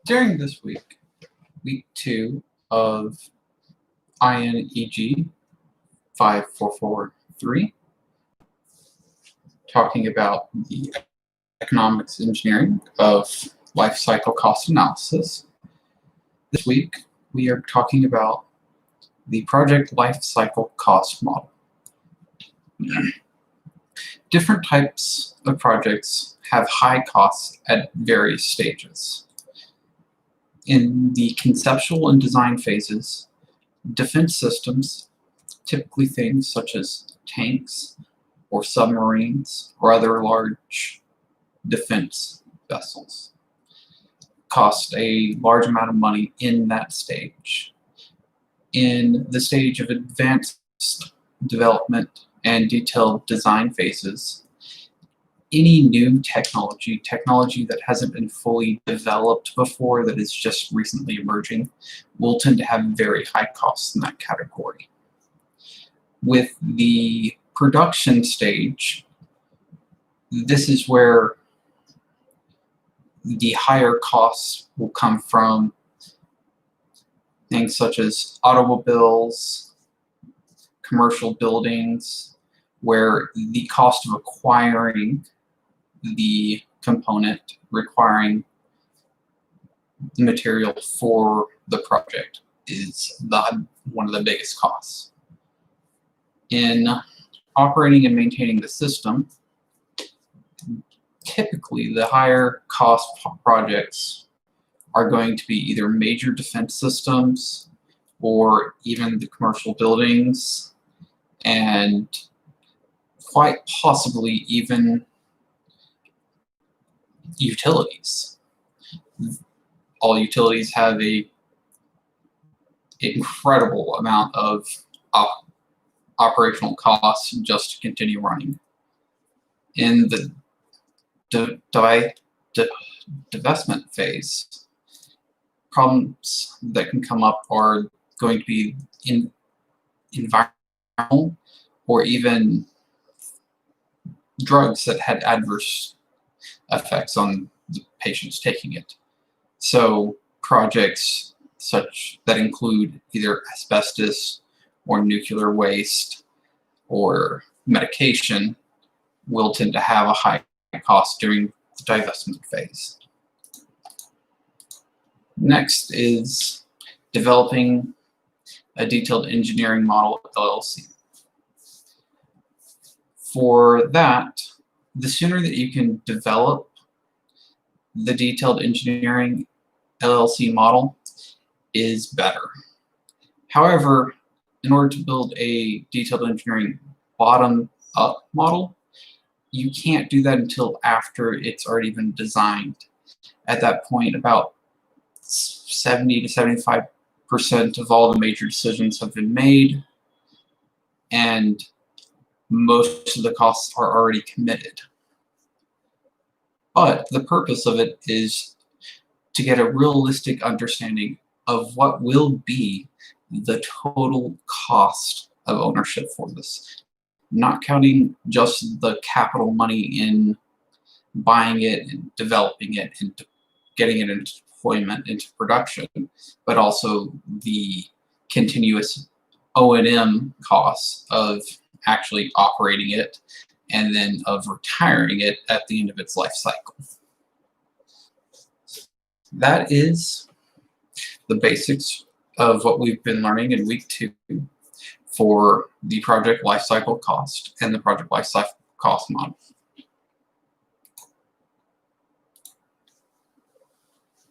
During this week, week 2 of INEG 5443, talking about the economics engineering of life cycle cost analysis. This week, we are talking about the project life cycle cost model. Different types of projects have high costs at various stages. In the conceptual and design phases, defense systems, typically things such as tanks or submarines or other large defense vessels, cost a large amount of money in that stage. In the stage of advanced development and detailed design phases, any new technology that hasn't been fully developed before, that is just recently emerging, will tend to have very high costs in that category. With the production stage, this is where the higher costs will come from things such as automobiles, commercial buildings, where the cost of acquiring the component requiring the material for the project is one of the biggest costs. In operating and maintaining the system, typically the higher cost projects are going to be either major defense systems or even the commercial buildings, and quite possibly even utilities. All utilities have an incredible amount of operational costs just to continue running. In the divestment phase, problems that can come up are going to be environmental or even drugs that had adverse effects on the patients taking it. So projects such that include either asbestos or nuclear waste or medication will tend to have a high cost during the divestment phase. Next is developing a detailed engineering model LLC. For that, the sooner that you can develop the detailed engineering LLC model is better. However, in order to build a detailed engineering bottom-up model, you can't do that until after it's already been designed. At that point, about 70 to 75% of all the major decisions have been made, and most of the costs are already committed. But the purpose of it is to get a realistic understanding of what will be the total cost of ownership for this. Not counting just the capital money in buying it and developing it and getting it into deployment, into production, but also the continuous O&M costs of actually operating it and then of retiring it at the end of its life cycle. That is the basics of what we've been learning in week 2 for the project lifecycle cost and the project lifecycle cost model.